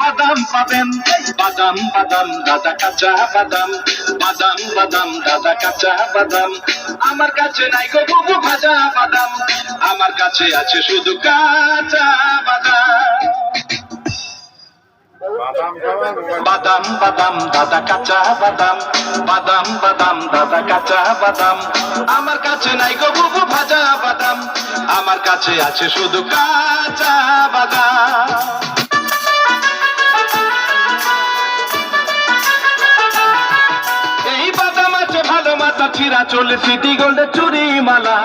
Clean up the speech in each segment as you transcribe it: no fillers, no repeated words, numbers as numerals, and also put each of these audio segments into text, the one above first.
বাদাম পাবেন বাদাম বাদাম দাদা কাঁচা বাদাম বাদাম বাদাম দাদা কাঁচা বাদাম আমার কাছে নাই গো বুবু ভাজা বাদাম আমার কাছে আছে শুধু কাঁচা বাদাম বাদাম বাদাম দাদা কাঁচা বাদাম বাদাম বাদাম দাদা কাঁচা বাদাম আমার কাছে নাই গো বুবু ভাজা বাদাম আমার কাছে আছে শুধু কাঁচা বাদাম ছিড়া চলে সিটি গোল্ডের চুরি মালা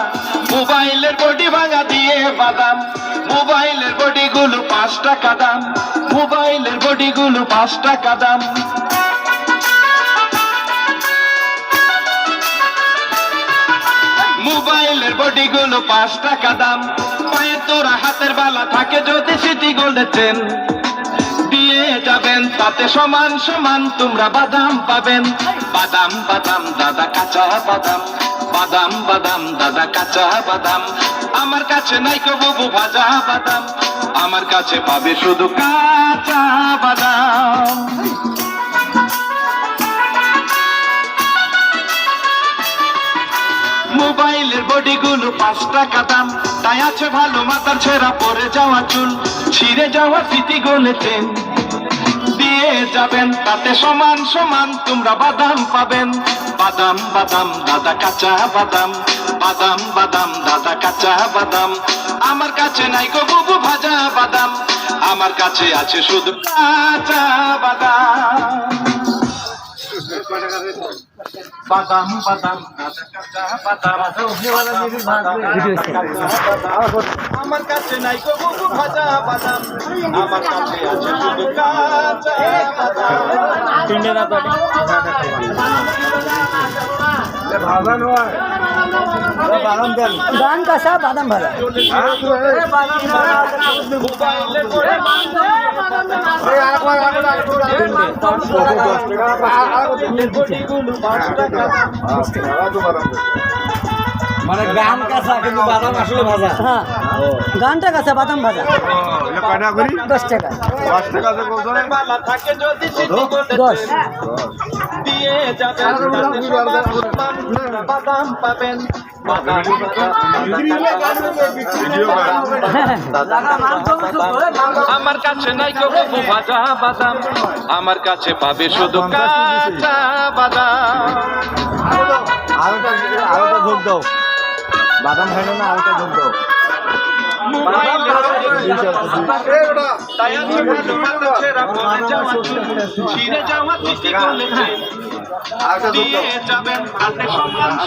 মোবাইলের বডি ভাঙা দিয়ে বাদাম মোবাইলের বডি গুলো 5 টাকা দাম মোবাইলের বডি গুলো 5 টাকা দাম মোবাইলের বডি গুলো 5 টাকা দাম পায়ে তোরা হাতের বালা থাকে যদি সিটি গোল্ডের চেন দিয়ে যাবেন তাতে সমান সমান তোমরা বাদাম পাবেন বাদাম বাদাম দাদা কাঁচা বাদাম বাদাম বাদাম দাদা কাঁচা বাদাম আমার কাছে নাই কো বুবু ভাজা বাদাম আমার কাছে পাবে শুধু কাঁচা বাদাম মোবাইলের বডি গুলো 5 টাকা দাম তাই আছে ভালো মাথার ছেঁড়া পরে যাওয়া চুল ছিঁড়ে যাওয়া স্মৃতি গোলে চেন দিয়ে যাবেন তাতে সমান সমান তোমরা বাদাম পাবেন বাদাম বাদাম দাদা কাঁচা বাদাম বাদাম বাদাম দাদা কাঁচা বাদাম আমার কাছে নাই গো বুবু ভাজা বাদাম আমার কাছে আছে শুধু কাঁচা বাদাম বাদাম বাদাম দাদা কাঁচা বাদাম আমার কাছে নাই গো বুবু ভাজা বাদাম আমার কাছে আছে শুধু কাঁচা বাদাম গান কাঁচা বাদাম ভাজা মানে গান কাঁচা কিন্তু বাদাম আসলে ভাজা হ্যাঁ গানটা কাঁচা বাদাম ভাজা 10 টাকা 10 দিয়ে যাবেন বাদাম পাবেন আমার কাছে নাই গো বুবু ভাজা বাদাম আমার কাছে পাবে শুধু কাঁচা বাদাম আলোটা যোগ দাও বাদাম খাই না আলোটা যোগ দাও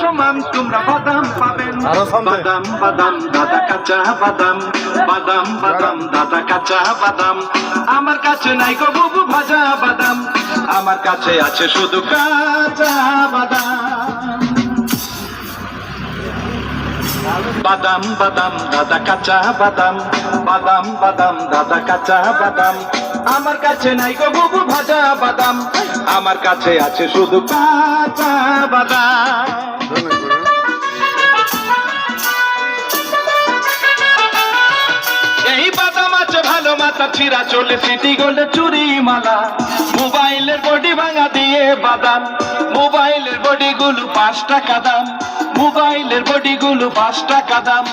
সমান তোমরা বাদাম পাবেন বাদাম বাদাম দাদা কাঁচা বাদাম বাদাম বাদাম দাদা কাঁচা বাদাম আমার কাছে নাই গো বুবু ভাজা বাদাম আমার কাছে আছে শুধু কাঁচা বাদাম বাদাম বাদাম দাদা কাঁচা বাদাম বাদাম বাদাম দাদা কাঁচা বাদাম আমার কাছে নাই গো বুবু ভাজা বাদাম আমার কাছে আছে শুধু কাঁচা বাদাম এই বাদাম আছে ভালো মাথা ছিঁড়া চলে সিটি গোল্ডের চুরি মালা মোবাইলের বডি ভাঙা দিয়ে বাদাম মোবাইলের বডি গুলো 5 টাকা দাম মোবাইলের বডি গুলো 5 টাকা দাম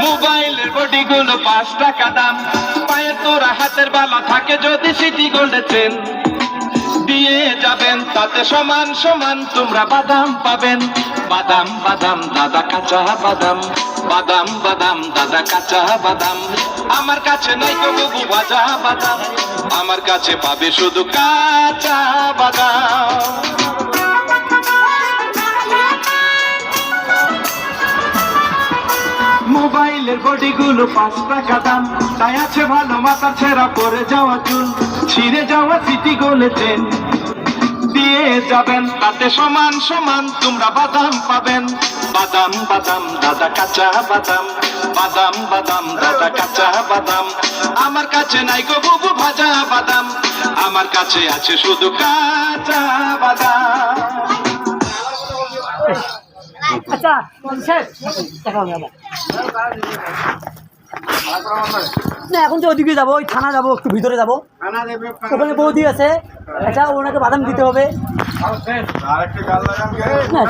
মোবাইলের বডি গুলো 5 টাকা দাম পায়ে তোরা হাতের বালা থাকে যদি সিটি গোল্ডের চেন দিয়ে যাবেন তাতে সমান সমান তোমরা বাদাম পাবেন বাদাম বাদাম দাদা কাঁচা বাদাম বাদাম বাদাম দাদা কাঁচা বাদাম আমার কাছে নাই গো বুবু ভাজা বাদাম আমার কাছে পাবে শুধু কাঁচা বাদাম মোবাইলের বডি গুলো 5 টাকা দাম তাই আছে ভালো মাথা ছেঁড়া পরে যাওয়া চুল ছিঁড়ে যাওয়া সিটি গোলে চেন দিয়ে যাবেন তাতে সমান সমান তোমরা বাদাম পাবেন বাদাম বাদাম দাদা কাঁচা বাদাম বাদাম বাদাম দাদা কাঁচা বাদাম আমার কাছে নাই গো বুবু ভাজা বাদাম আমার কাছে আছে শুধু কাঁচা বাদাম আচ্ছা শেষ দেখা হবে আবার না এখন তো ওদিকে যাবো ওই থানা যাবো একটু ভিতরে যাবো ওখানে বৌদি আছে আচ্ছা ওনাকে বাদাম দিতে হবে আরেকটা গাল লাগান না